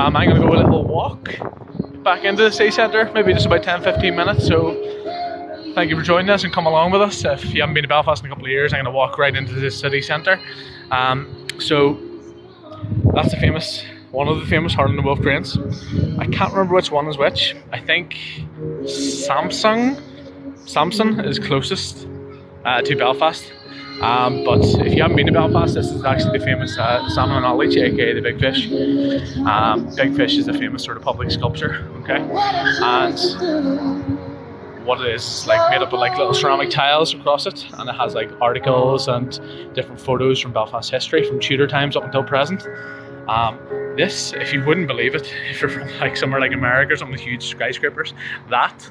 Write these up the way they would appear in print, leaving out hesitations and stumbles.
I'm going to go a little walk back into the city centre, maybe just about 10-15 minutes. So thank you for joining us and come along with us. If you haven't been to Belfast in a couple of years, I'm going to walk right into the city centre. So that's one of the famous Harland and Wolff cranes. I can't remember which one is which. I think Samson is closest to Belfast. But if you haven't been to Belfast, this is actually the famous salmon and knowledge, aka the Big Fish. Big Fish is the famous sort of public sculpture, okay? And what it is like made up of like little ceramic tiles across it, and it has like articles and different photos from Belfast history from Tudor times up until present. This, if you wouldn't believe it, if you're from like somewhere like America or something with huge skyscrapers, that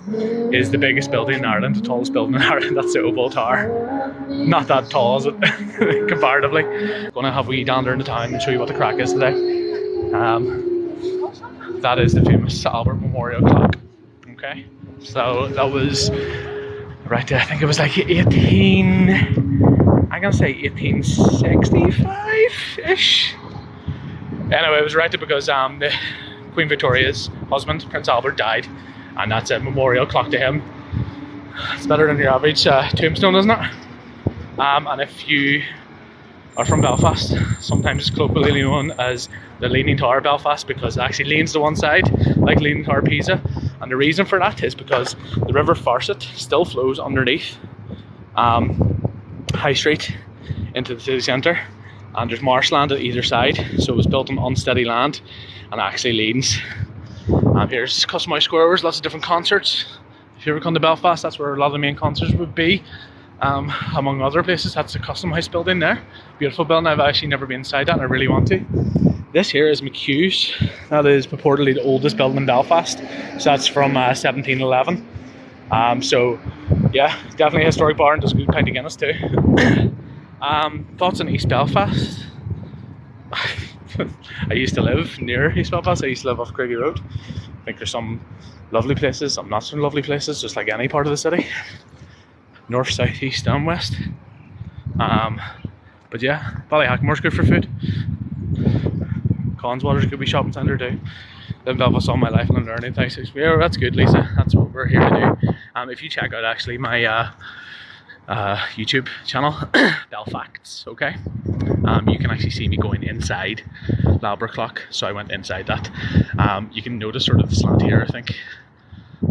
is the biggest building in Ireland, the tallest building in Ireland. That's the Oval Tower. Not that tall, is it? Comparatively. Gonna have a wee dander into town and show you what the crack is today. That is the famous Albert Memorial Clock. Okay, so that was right there. I think it was like 1865-ish. Anyway, it was erected because Queen Victoria's husband, Prince Albert, died, and that's a memorial clock to him. It's better than your average tombstone, isn't it? And if you are from Belfast, sometimes it's colloquially known as the Leaning Tower of Belfast, because it actually leans to one side, like Leaning Tower Pisa. And the reason for that is because the River Farset still flows underneath High Street into the city centre. And there's marshland at either side, so it was built on unsteady land and actually leans. Here's Custom House Square, where there's lots of different concerts. If you ever come to Belfast, that's where a lot of the main concerts would be. Among other places, that's the Custom House building there. Beautiful building. I've actually never been inside that and I really want to. This here is McHugh's. That is purportedly the oldest building in Belfast. So that's from 1711. So yeah, definitely a historic bar and does a good pint of Guinness too. Thoughts on East Belfast? I used to live near East Belfast. I used to live off Craigie Road. I think there's some lovely places, some not so lovely places, just like any part of the city. North, south, east and west. But yeah, Ballyhackmore's good for food. Conswater's a good wee shopping centre too. Lived in Belfast all my life and I'm learning things. Yeah, that's good, Lisa. That's what we're here to do. If you check out actually my YouTube channel, Belfacts, okay? You can actually see me going inside Lalborough Clock, so I went inside that. You can notice sort of the slant here, I think.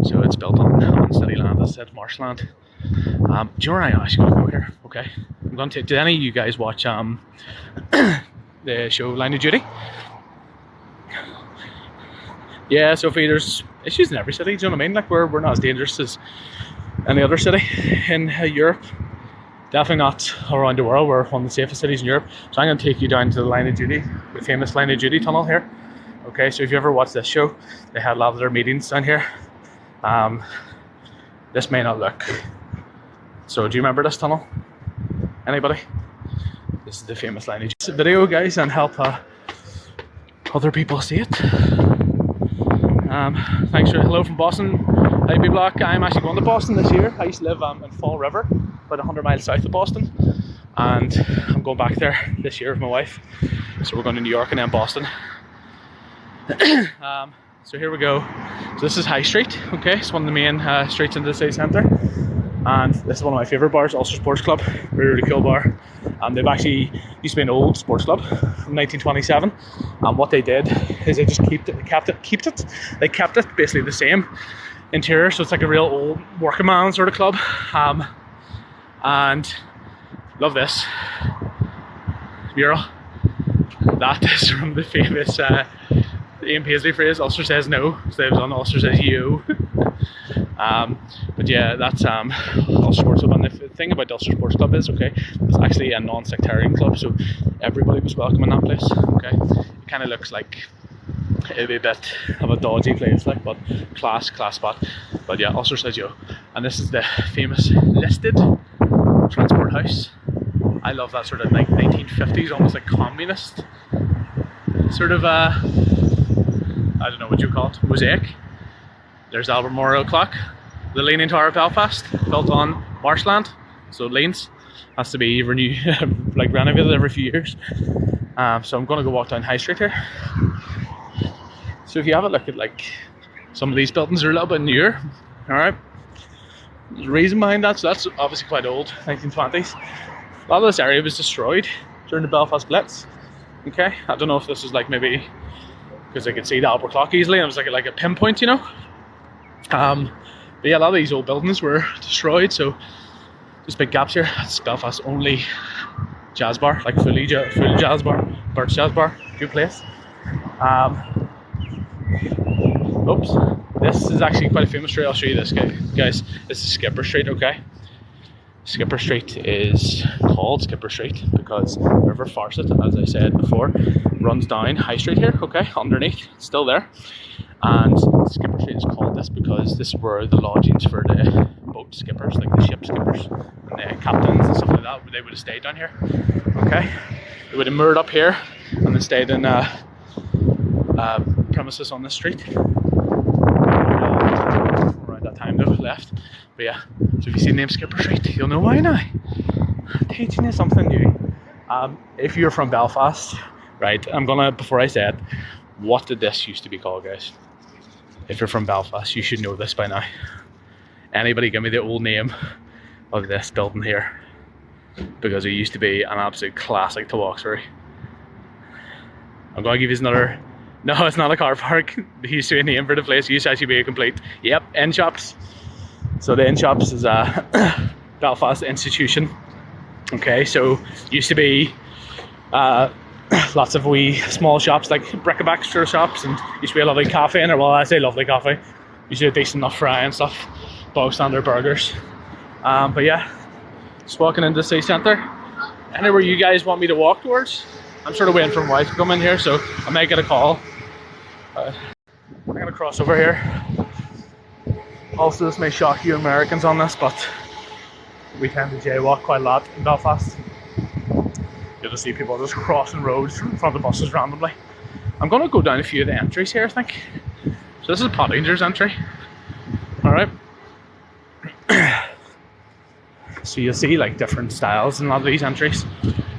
So it's built on unsteady land, as I said, marshland. Do you know where I actually going to go here? Okay, I'm going to. Did any of you guys watch the show Line of Duty? Yeah, Sophie, there's issues in every city. Do you know what I mean? Like we're not as dangerous as any other city in Europe. Definitely not around the world. We're one of the safest cities in Europe. So I'm going to take you down to the Line of Duty, the famous Line of Duty tunnel here. Okay, so if you ever watched this show, they had a lot of their meetings down here. This may not look. So do you remember this tunnel? Anybody? This is the famous Line of Duty video, guys, and help other people see it. Thanks for hello from Boston. IB Block. I'm actually going to Boston this year. I used to live in Fall River, about 100 miles south of Boston, and I'm going back there this year with my wife. So we're going to New York and then Boston. So here we go. So this is High Street. Okay, it's one of the main streets into the city centre, and this is one of my favourite bars, Ulster Sports Club. Really cool bar. They've actually used to be an old sports club from 1927, and what they did is they just kept it basically the same interior, so it's like a real old working man sort of club. And love this mural. That is from the famous Ian Paisley phrase, Ulster says no, so it was on Ulster says you. But yeah, that's Ulster Sports Club, and the thing about Ulster Sports Club is, okay, it's actually a non-sectarian club, so everybody was welcome in that place. Okay, it kind of looks like it'd be a bit of a dodgy place, like, but class spot. But yeah, Ulster says yo. And this is the famous listed transport house. I love that sort of like 1950s, almost like communist sort of I don't know what you call it, mosaic. There's Albert Memorial Clock, the Leaning Tower of Belfast, built on marshland, so it leans, has to be renewed, like renovated every few years. So I'm going to go walk down High Street here. So if you have a look at like some of these buildings are a little bit newer. All right, there's a reason behind that. So that's obviously quite old, 1920s. A lot of this area was destroyed during the Belfast Blitz. Okay, I don't know if this is like maybe because I could see the Albert clock easily and it was like a pinpoint, you know. But yeah, a lot of these old buildings were destroyed, so there's big gaps here. It's Belfast's only jazz bar, like full jazz bar, Bert's Jazz Bar, good place. Oops, this is actually quite a famous street. I'll show you this, guys. This is Skipper Street, okay? Skipper Street is called Skipper Street because River Farset, as I said before, runs down High Street here, okay, underneath, it's still there. And Skipper Street is called this because this is where the lodgings for the boat skippers, like the ship skippers, and the captains and stuff like that, they would have stayed down here, okay? They would have moored up here and then stayed in premises on this street. Around that time though, left. But yeah, so if you see the name Skipper Street, you'll know why now. I'm teaching you something new. If you're from Belfast, right, I'm gonna, before I say it, what did this used to be called, guys? If you're from Belfast, you should know this by now. Anybody give me the old name of this building here? Because it used to be an absolute classic to walk through. I'm gonna give you another. No, it's not a car park. There used to be a name for the place. It used to actually be a complete, yep, Inn Shops. So the Inn Shops is a Belfast institution. Okay, so used to be lots of wee small shops, like bric-a-brac sort of shops, and used to be a lovely cafe in there. Well, I say lovely cafe. Used to be a decent enough fry and stuff, bog standard burgers. But yeah, just walking into the city centre. Anywhere you guys want me to walk towards? I'm sort of waiting for my wife to come in here, so I might get a call. I'm gonna cross over here. Also, this may shock you Americans on this, but we tend to jaywalk quite a lot in Belfast. You'll just see people just crossing roads in front of buses randomly. I'm gonna go down a few of the entries here, I think. So this is Pottinger's entry. Alright. So you'll see like different styles in a lot of these entries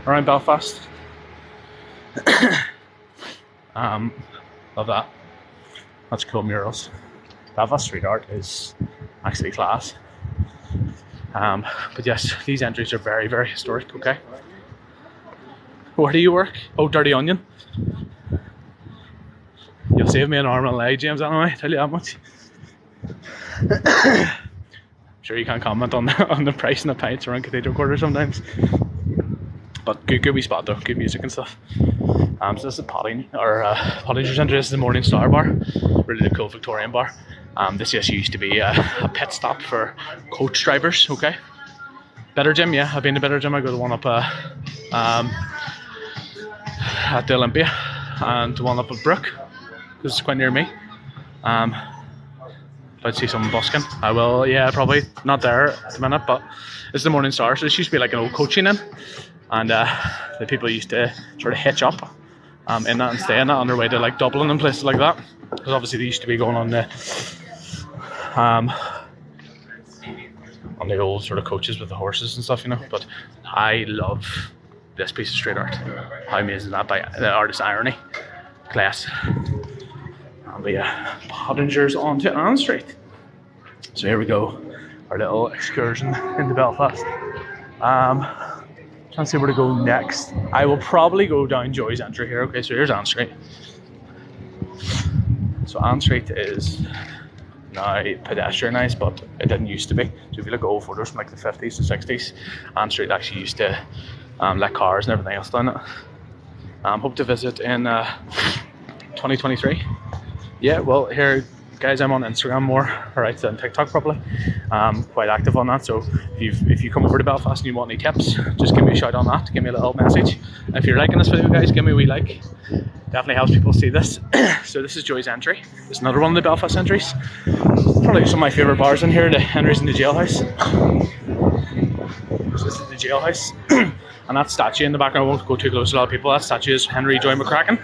around Belfast. Love that. That's cool murals. Belfast street art is actually class. But yes, these entries are very, very historic, okay? Where do you work? Oh, Dirty Onion. You'll save me an arm and a leg, James, anyway, tell you that much. I'm sure you can't comment on the price and the pints around Cathedral Quarter sometimes. But good wee spot though, good music and stuff. So this is Pottinger's entry. This is the Morning Star bar, really cool Victorian bar. This just used to be a pit stop for coach drivers, okay? Better Gym, yeah, I've been to Better Gym. I go to one up at the Olympia and one up at Brook, because it's quite near me. If I'd see someone busking, I will, yeah, probably not there at the minute, but it's the Morning Star, so this used to be like an old coaching inn, and the people used to sort of hitch up in that and stay in that on their way to like Dublin and places like that, because obviously they used to be going on the old sort of coaches with the horses and stuff, you know. But I love this piece of street art. How amazing is that by the artist Irony? Class. But yeah, Pottinger's onto Ann Street. So here we go, our little excursion into Belfast. Trying to see where to go next. I will probably go down Joy's entry here. Okay, so here's Ann Street. So Ann Street is now pedestrianised, but it didn't used to be. So if you look at old photos from like the 50s and 60s, Ann Street actually used to let cars and everything else down it. Hope to visit in 2023. Yeah, well here guys, I'm on Instagram more, alright, than TikTok probably. Quite active on that, so if you come over to Belfast and you want any tips, just give me a shout on that, give me a little message. And if you're liking this video guys, give me a wee like. Definitely helps people see this. So this is Joy's entry. It's another one of the Belfast entries. Probably some of my favourite bars in here, the Henry's and the Jailhouse. So this is the Jailhouse. And that statue in the background, I won't go too close to a lot of people, that statue is Henry Joy McCracken.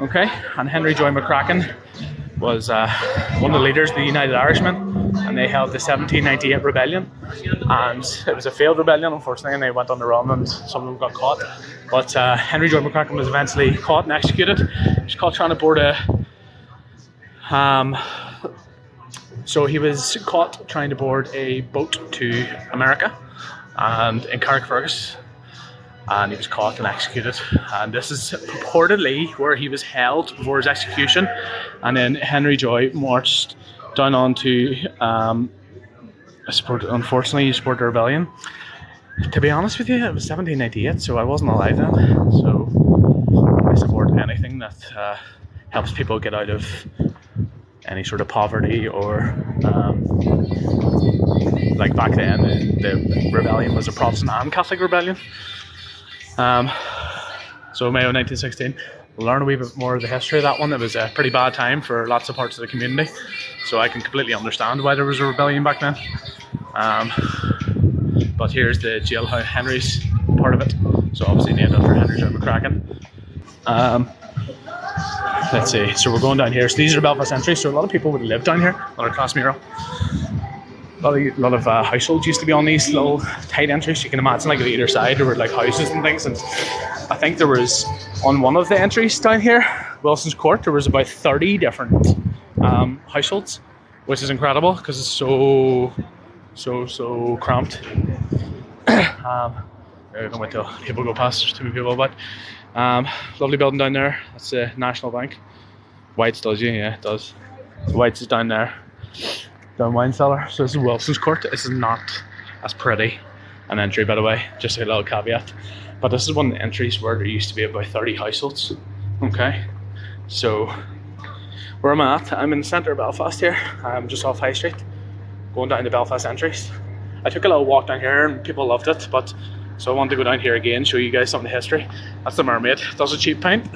Okay, and Henry Joy McCracken was one of the leaders of the United Irishmen, and they held the 1798 rebellion, and it was a failed rebellion unfortunately, and they went on the run and some of them got caught. But Henry Joy McCracken was eventually caught and executed. He was caught trying to board a Um, so he was caught trying to board a boat to America, and in Carrickfergus, and he was caught and executed. And this is purportedly where he was held before his execution. And then Henry Joy marched down onto, unfortunately, he supported the rebellion. To be honest with you, it was 1798, so I wasn't alive then. So I support anything that helps people get out of any sort of poverty, or like back then, the rebellion was a Protestant and Catholic rebellion. So May of 1916, we'll learn a wee bit more of the history of that one. It was a pretty bad time for lots of parts of the community, so I can completely understand why there was a rebellion back then. But here's the jailhouse. Henry's part of it, so obviously named after Henry Joy McCracken. Let's see, so we're going down here. So these are Belfast entries, so a lot of people would live down here. A lot of class mural. A lot of households used to be on these little tight entries. You can imagine, like, on either side there were like houses and things. And I think there was, on one of the entries down here, Wilson's Court, there was about 30 different households, which is incredible because it's so cramped. I don't wait till people go past. There's too many people, but lovely building down there. That's the National Bank. White's does you, yeah, it does. So White's is down there. Down wine cellar. So this is Wilson's Court. This is not as pretty an entry, by the way, just a little caveat. But this is one of the entries where there used to be about 30 households. Okay, so where I'm at, I'm in the centre of Belfast here. I'm just off High Street, going down the Belfast entries. I took a little walk down here and people loved it, but so I wanted to go down here again, show you guys some of the history. That's the Mermaid. It does a cheap pint.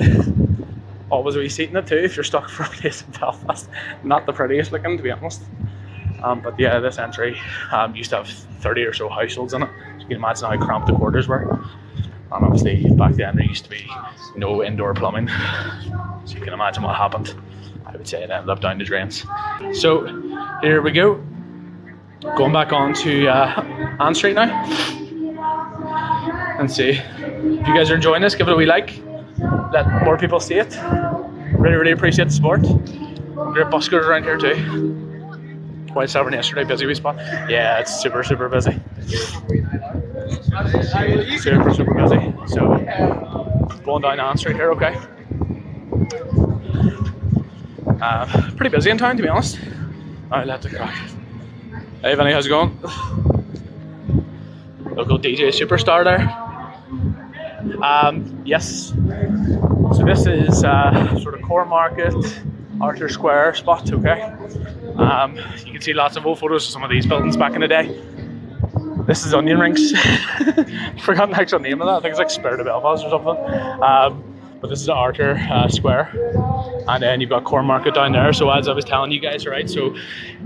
Always a wee seat in it too if you're stuck for a place in Belfast. Not the prettiest looking, to be honest. But yeah, this entry used to have 30 or so households in it. So you can imagine how cramped the quarters were. And obviously back then there used to be no indoor plumbing. So you can imagine what happened. I would say it ended up down the drains. So here we go. Going back on to Ann Street now. And see. If you guys are enjoying this, give it a wee like. Let more people see it. Really appreciate the support. Great buskers around here too. White Tavern yesterday, busy wee spot. Yeah, it's super busy. Super busy. So going down Ann Street here, okay. Pretty busy in town, to be honest. Alright, let the crack. Hey Vinny, how's it going? Local DJ superstar there. Yes. So this is sort of Core Market, Arthur Square spot, okay. You can see lots of old photos of some of these buildings back in the day. This is onion rings. Forgotten the actual name of that. I think it's like Spirit of Belfast or something. But this is Arthur Square, and then you've got Core Market down there. So as I was telling you guys, right, so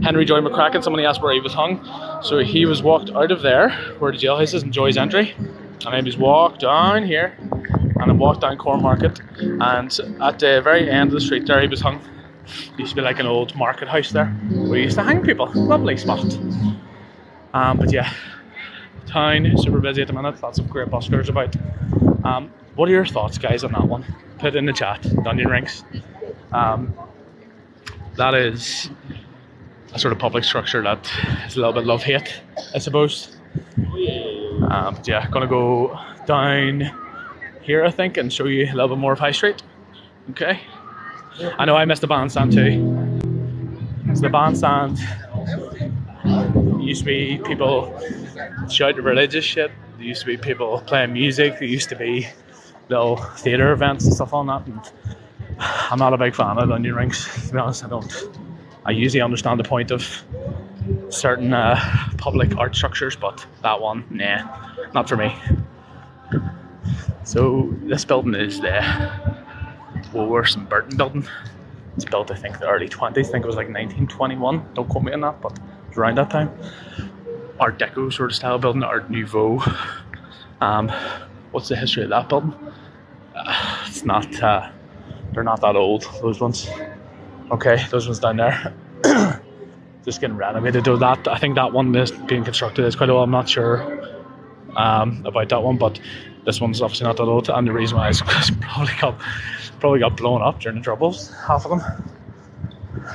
Henry Joy McCracken, somebody asked where he was hung. So he was walked out of there, where the jailhouse is in Joy's Entry, and then he was walked down here, and then walked down Core Market, and at the very end of the street there he was hung. Used to be like an old market house there, where he used to hang people. Lovely spot. But yeah, town super busy at the minute. Lots of great buskers about. What are your thoughts, guys, on that one? Put it in the chat. The onion rings. That is a sort of public structure that is a little bit love-hate, I suppose. But yeah, gonna go down here, I think, and show you a little bit more of High Street. Okay. I know I missed the bandstand too. So the bandstand used to be people shouting religious shit. There used to be people playing music. There used to be little theatre events and stuff on that. And I'm not a big fan of onion rings, to be honest. I usually understand the point of certain public art structures, but that one, nah, not for me. So this building is the Woolworths and Burton building. It's built, I think, the early 20s. I think it was like 1921. Don't quote me on that, but it was around that time. Art Deco sort of style building, Art Nouveau. What's the history of that building? It's not, they're not that old, those ones. Okay, those ones down there. Just getting renovated. Though that, I think that one is being constructed is quite old. I'm not sure about that one, but this one's obviously not that old. And the reason why is because probably got blown up during the Troubles, half of them.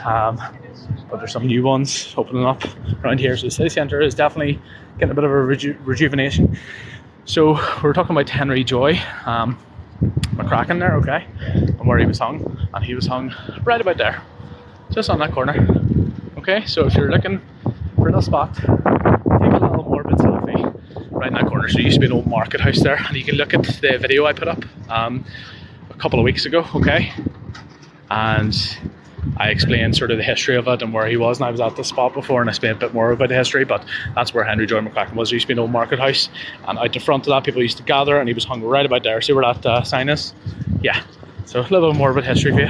but there's some new ones opening up around here. So the city centre is definitely getting a bit of a rejuvenation. So we were talking about Henry Joy McCracken there, okay, and where he was hung, and he was hung right about there, just on that corner. Okay, so if you're looking for a spot, take a little morbid selfie right in that corner. So there used to be an old market house there, and you can look at the video I put up a couple of weeks ago, okay, and I explained sort of the history of it and where he was, and I was at this spot before and I explained a bit more about the history, but that's where Henry Joy McCracken was. There used to be an old market house, and out the front of that people used to gather, and he was hung right about there. See where that sign is? Yeah, so a little bit more about history for you.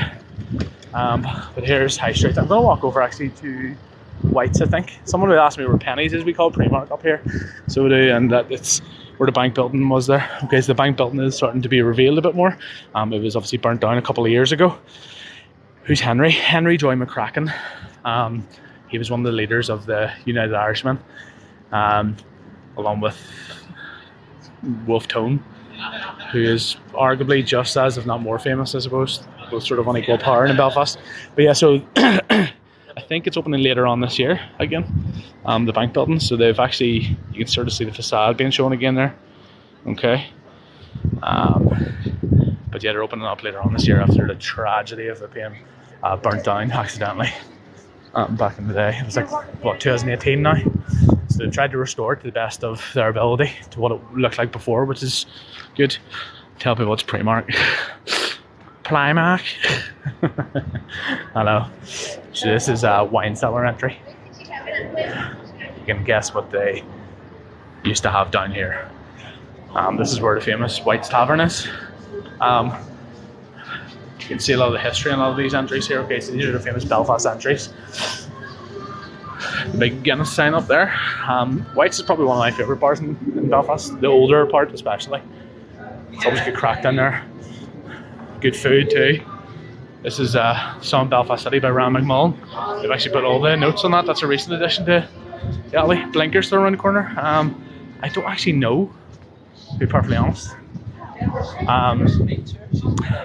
But here's High Street. I'm going to walk over actually to White's, I think. Someone would ask me where Penny's is. We call Primark up here, so we do, and it's where the bank building was there. Okay, so the bank building is starting to be revealed a bit more. It was obviously burnt down a couple of years ago. Who's Henry? Henry Joy McCracken. He was one of the leaders of the United Irishmen, along with Wolfe Tone, who is arguably just as, if not more famous, I suppose. Both sort of on equal power in Belfast. But yeah, so I think it's opening later on this year again, the bank building. So they've actually, you can sort of see the facade being shown again there. Okay. But yeah, they're opening up later on this year after the tragedy of it being burnt down accidentally back in the day. It was like, what, 2018 now? So they've tried to restore it to the best of their ability to what it looked like before, which is good. Tell people it's Primark. Primark. Hello. So this is a wine cellar entry. You can guess what they used to have down here. This is where the famous White's Tavern is. You can see a lot of the history in a lot of these entries here. Okay, so these are the famous Belfast entries. The big Guinness sign up there. White's is probably one of my favourite bars in Belfast. The older part especially. It's always good crack down there. Good food too. This is Song Belfast City by Ram McMullen. They've actually put all the notes on that. That's a recent addition to the alley. Blinkers still around the corner. I don't actually know, to be perfectly honest.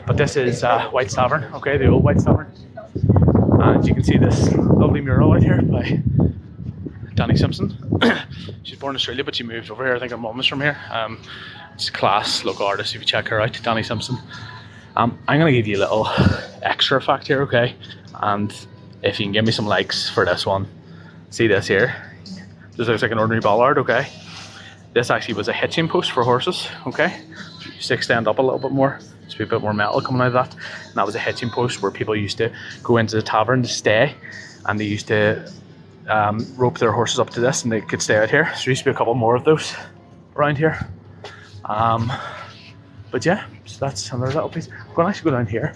But this is White's Tavern, okay, the old White's Tavern. And you can see this lovely mural out here by Danny Simpson. She's born in Australia, but she moved over here. I think her mum is from here. It's a class local artist. If you check her out, Danny Simpson. I'm going to give you a little extra fact here, okay? And if you can give me some likes for this one, see this here. This looks like an ordinary bollard, okay? This actually was a hitching post for horses, okay? Used to extend up a little bit more. Just be a bit more metal coming out of that. And that was a hitching post where people used to go into the tavern to stay, and they used to rope their horses up to this, and they could stay out here. So there used to be a couple more of those around here. But yeah, so that's another little piece. I'm going to actually go down here.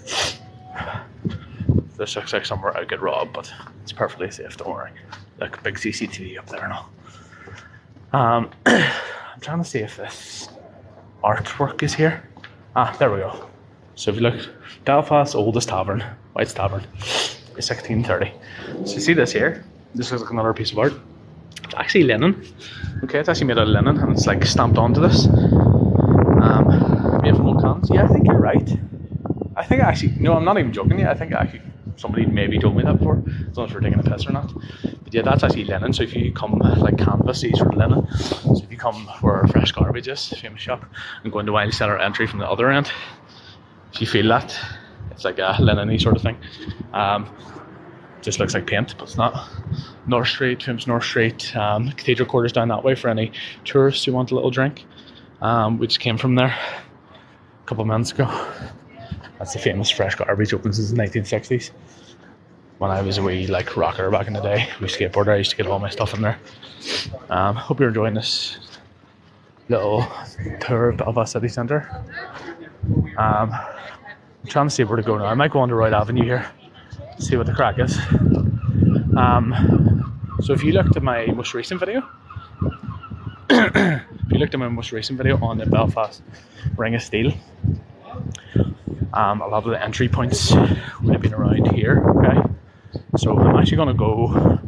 This looks like somewhere I'd get robbed, but it's perfectly safe, don't worry. Like a big CCTV up there and all. I'm trying to see if this artwork is here. There we go. So if you look, Belfast's oldest tavern, White's Tavern, is 1630. So you see this here? This looks like another piece of art. It's actually linen. Okay, it's actually made out of linen, and it's like stamped onto this. Made from old cans. Yeah, I think you're right. I think no, I'm not even joking. Yeah, I think actually somebody maybe told me that before. I don't know if we're taking a piss or not. But yeah, that's actually linen. So if you come like canvas, these are linen. So if you come where Fresh Garbage is, famous shop, and go into Wild Cellar entry from the other end, if you feel that, it's like a linen-y sort of thing. Just looks like paint, but it's not. North Street, famous North Street. Cathedral Quarters down that way for any tourists who want a little drink. We just came from there a couple of months ago. That's the famous Fresh Garbage, open since the 1960s. When I was a wee like rocker back in the day, we skateboarder, I used to get all my stuff in there. Hope you're enjoying this little tour of Belfast City Centre. I'm trying to see where to go now. I might go on to Royd Avenue here, see what the crack is. So if you looked at my most recent video, on the Belfast Ring of Steel, a lot of the entry points would have been around here, okay? So I'm actually going to go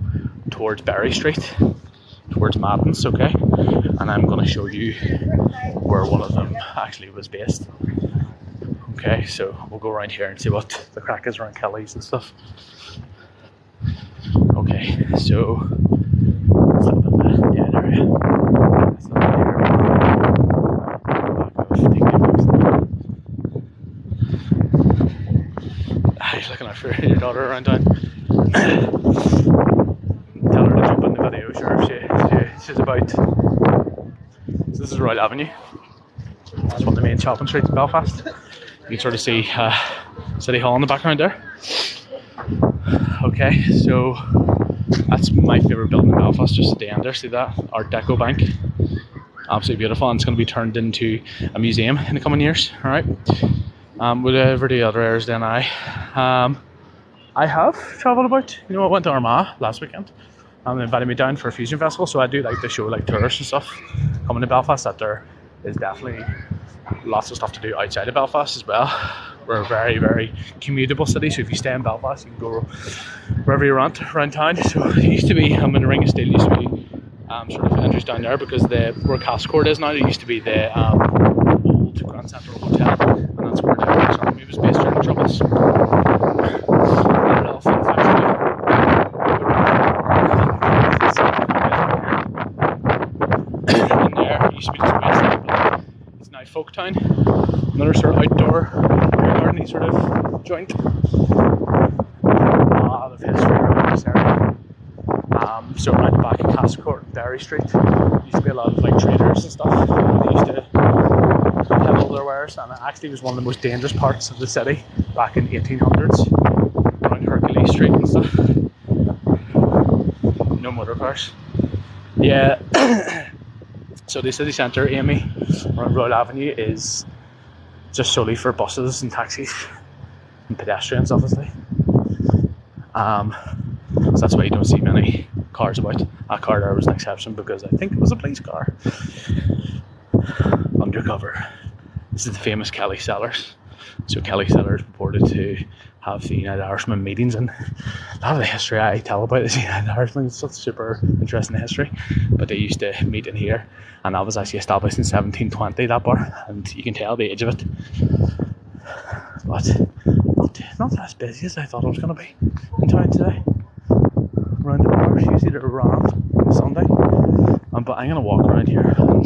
towards Berry Street, towards Madden's, okay? And I'm going to show you where one of them actually was based. Okay, so we'll go around here and see what the crack is around Kelly's and stuff. Okay, so it's a little bit of a dead area. It's not really He's looking out for your daughter around town. Tell her to jump in the video, sure. She's about. So this is Royal Avenue. That's one of the main shopping streets in Belfast. You can sort of see City Hall in the background there. Okay, so that's my favourite building in Belfast, just at the end there. See that? Art Deco bank. Absolutely beautiful, and it's going to be turned into a museum in the coming years. Alright. Whatever the other areas then I have travelled about. You know, I went to Armagh last weekend. They invited me down for a fusion festival, so I do like to show like tourists and stuff coming to Belfast that there is definitely lots of stuff to do outside of Belfast as well. We're a very, very commutable city, so if you stay in Belfast you can go wherever you want around town. So it used to be, in the Ring of Steel used to be sort of entries down there, because where Castle Court is now, it used to be the old Grand Central Hotel, and that's where the army was based during the Troubles. In there, it used to be this place, it's now Folktown, another sort of outdoor garden sort of joint. A lot of history around this area. So around the back of Castle Court and Berry Street, used to be a lot of like traders and stuff. They used to have all their wares, and it actually was one of the most dangerous parts of the city back in the 1800s, around Hercules Street and stuff. No motor cars. Yeah. So the city centre, Amy, around Royal Avenue, is just solely for buses and taxis and pedestrians, obviously. So that's why you don't see many cars about. That car there was an exception because I think it was a police car. Undercover. This is the famous Kelly Cellars. So Kelly Cellars reported to have the United Irishmen meetings, and a lot of the history I tell about the United Irishmen is such super interesting history. But they used to meet in here, and that was actually established in 1720, that bar, and you can tell the age of it. But not as busy as I thought it was going to be in town today. Around the bars, usually they're around on Sunday. But I'm going to walk around here and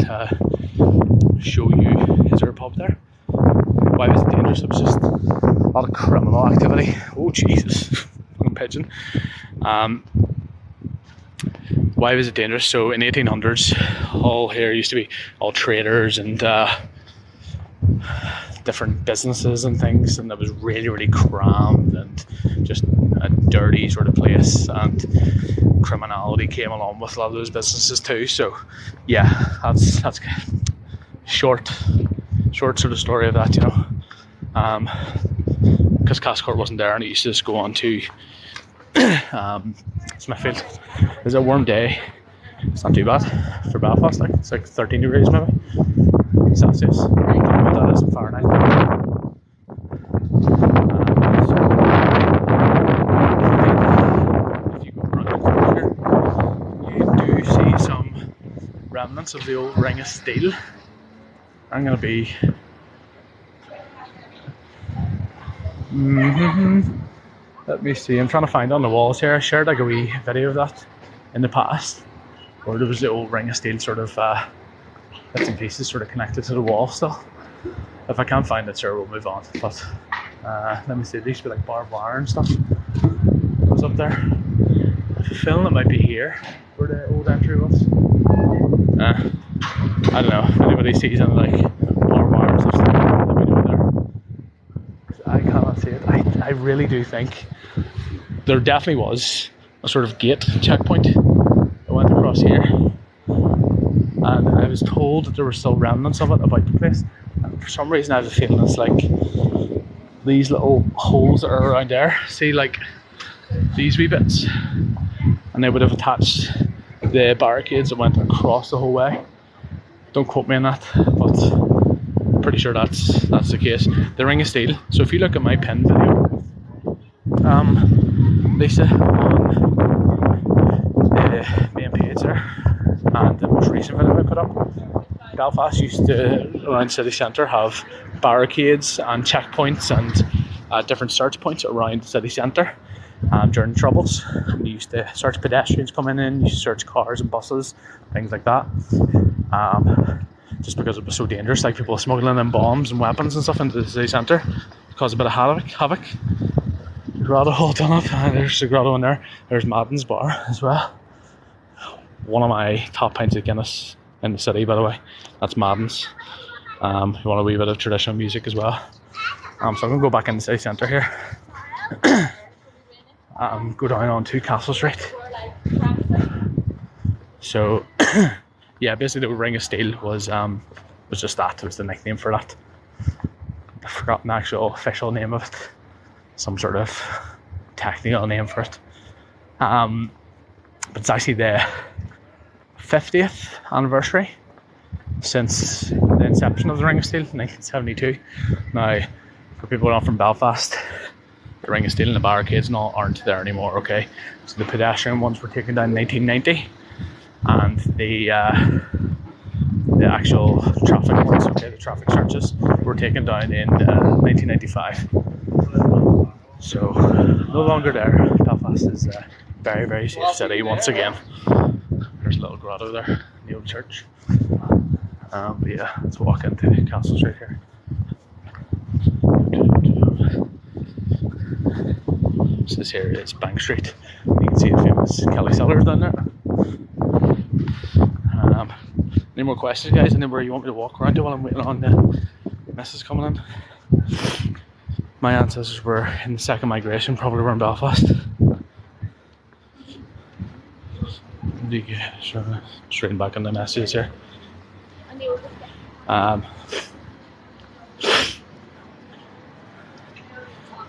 show you. Is there a pub there? Why was it dangerous? It was just a lot of criminal activity. Oh Jesus, fucking pigeon. Why was it dangerous? So in the 1800s, all here used to be all traders and different businesses and things, and it was really, really crammed and just a dirty sort of place, and criminality came along with a lot of those businesses too. So yeah, that's short sort of story of that, you know. Because Castle Court wasn't there, and it used to just go on to Smithfield. It was a warm day. It's not too bad for Belfast. Like it's like 13 degrees maybe Celsius. I don't know what that is in Fahrenheit. If you go around the corner, you do see some remnants of the old Ring of Steel. I'm going to be let me see, I'm trying to find on the walls here. I shared like a wee video of that in the past, where there was the old Ring of Steel sort of bits and pieces sort of connected to the wall still. If I can't find it, sure, we'll move on. But let me see, there used to be like barbed wire and stuff that was up there. I have a feeling it might be here where the old entry was. I don't know, if anybody sees any like barbed wire or something, let me know there. I cannot see it. I really do think there definitely was a sort of gate checkpoint that went across here, and I was told that there were still remnants of it about the place, and for some reason I have a feeling it's like these little holes that are around there, see, like these wee bits, and they would have attached the barricades that went across the whole way. Don't quote me on that, but I'm pretty sure that's the case. The Ring of Steel. So if you look at my pin video, Lisa, on the main page there, and the most recent video I put up, Belfast used to, around city centre, have barricades and checkpoints and different search points around the city centre. during the Troubles. You used to search pedestrians coming in, you used to search cars and buses, things like that. Just because it was so dangerous, like people smuggling in bombs and weapons and stuff into the city centre, caused a bit of havoc. Grotto all done up, and there's the grotto in there. There's Madden's bar as well. One of my top pints of Guinness in the city, by the way. That's Madden's. You want a wee bit of traditional music as well. So I'm going to go back in the city centre here. Go down onto Castle Street. So, yeah, basically the Ring of Steel was just that. It was the nickname for that. I've forgotten the actual official name of it. Some sort of technical name for it. But it's actually the 50th anniversary since the inception of the Ring of Steel in 1972. Now, for people who are not from Belfast, the Ring of Steel and the barricades aren't there anymore, okay? So the pedestrian ones were taken down in 1990, and the actual traffic ones, okay, the traffic searches, were taken down in 1995. So, no longer there. Belfast is a very, very safe city once again. There's a little grotto there in the old church. But yeah, let's walk into Castle Street here. So this here is Bank Street. You can see the famous Kelly Cellars down there. Any more questions, guys? Anywhere you want me to walk around to while I'm waiting on the messages coming in? My ancestors were in the second migration, probably were in Belfast. Straight back on the messages here.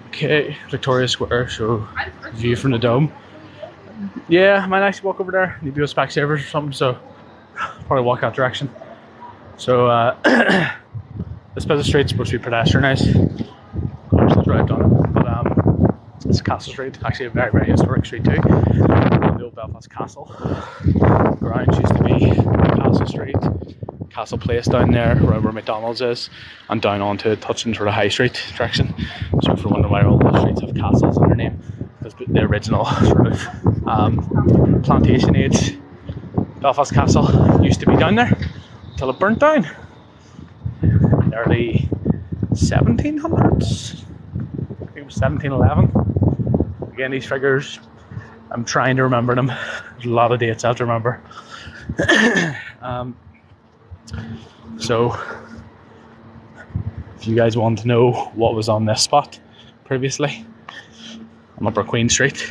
Okay, Victoria Square, so view from the Dome. Yeah, I might actually walk over there. Need to go Specsavers or something, so probably walk that direction. So this bit of the street's supposed to be pedestrianised. I'll drive down it, but it's Castle Street, actually a very, very historic street too. The old Belfast Castle grounds used to be Castle Street, Castle Place down there, around where McDonald's is, and down onto touching sort of High Street direction. So if you're wondering why all those streets have castles in their name, because the original sort of plantation age Belfast Castle used to be down there until it burnt down in the early 1700s. I think it was 1711. Again, these figures, I'm trying to remember them. There's a lot of dates I have to remember. So, if you guys want to know what was on this spot previously, on Upper Queen Street,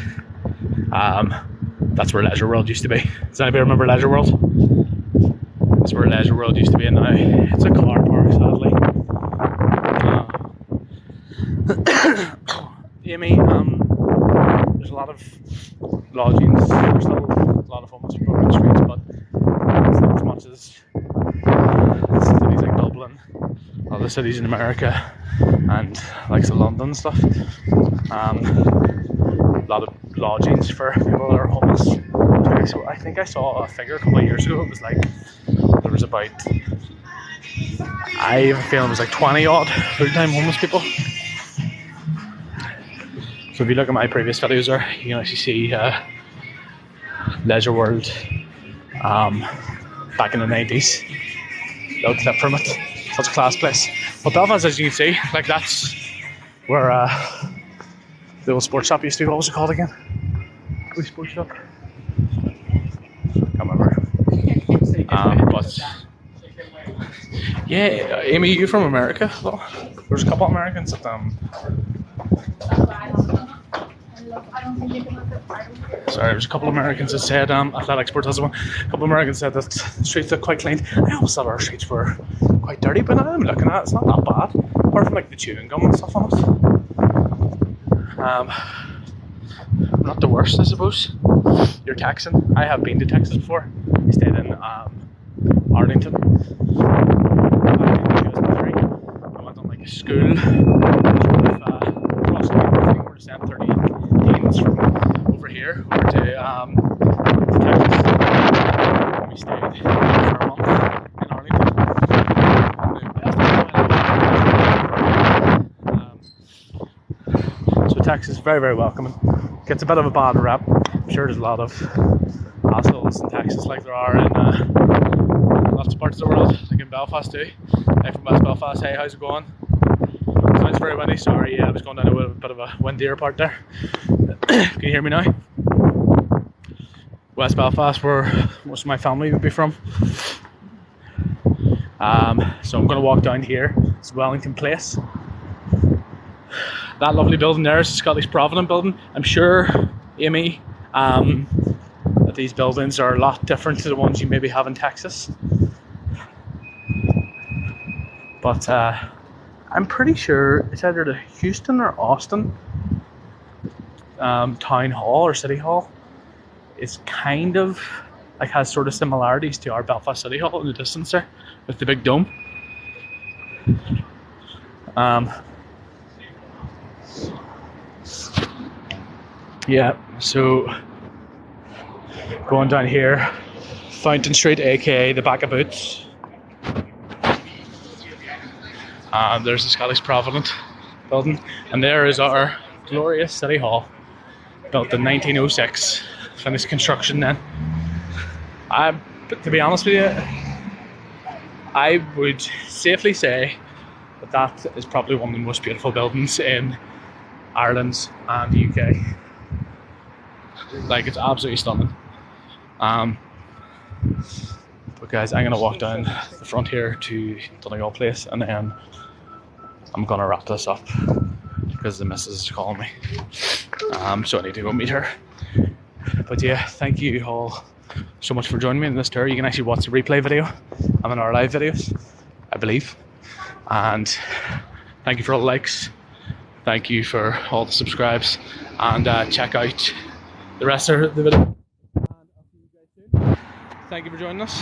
that's where Leisure World used to be. Does anybody remember Leisure World? That's where Leisure World used to be, and now it's a car park, sadly. Amy, there's a lot of lodgings, there's still a lot of homeless people on the streets, but it's not as much as cities like Dublin, other cities in America, and like London and stuff. A lot of lodgings for people that are homeless. So I think I saw a figure a couple of years ago. It was like there was about, I have a feeling it was like 20 odd full-time homeless people. So if you look at my previous videos there, you can actually see Leisure World back in the 90s. Little clip from it. Such a class place. But Belfast, as you can see, like that's where the old sports shop used to be. What was it called again? The sports shop? Can't remember. But yeah, Amy, you from America? Well, there's a couple of Americans that sorry, there's a couple of Americans that said Athletic Sports has one. A couple of Americans said that the streets look quite clean. I always thought our streets were quite dirty, but now I'm looking at it, it's not that bad. Apart from like the chewing gum and stuff on it. Not the worst, I suppose. You're Texan. I have been to Texas before. I stayed in Arlington. I went on like a school cross country thing where they sent 30 teens from over here over to Texas. We stayed for a month in Arlington. So Texas is very, very welcoming. gets a bit of a bad rep. I'm sure there's a lot of assholes in Texas like there are in lots of parts of the world, like in Belfast too. Hey, from West Belfast, hey, how's it going? Sounds very windy, sorry, yeah, I was going down a bit of a windier part there. Can you hear me now? West Belfast, where most of my family would be from. So I'm going to walk down here. It's Wellington Place. That lovely building there is the Scottish Provident building. I'm sure, Amy, that these buildings are a lot different to the ones you maybe have in Texas. But I'm pretty sure it's either the Houston or Austin town hall or city hall is kind of like has sort of similarities to our Belfast City Hall in the distance there with the big dome. Yeah, so going down here, Fountain Street, aka the back of Boots. There's the Scottish Provident building, and there is our glorious City Hall, built in 1906, finished construction then. To be honest with you, I would safely say that that is probably one of the most beautiful buildings in Ireland and the UK. Like, it's absolutely stunning. But guys, I'm going to walk down the front here to Donegal Place, and then I'm going to wrap this up because the missus is calling me. So I need to go meet her. But yeah, thank you all so much for joining me in this tour. You can actually watch the replay video. I'm in our live videos, I believe. And thank you for all the likes. Thank you for all the subscribes. And check out the rest of the video. And I'll see you guys soon. Thank you for joining us.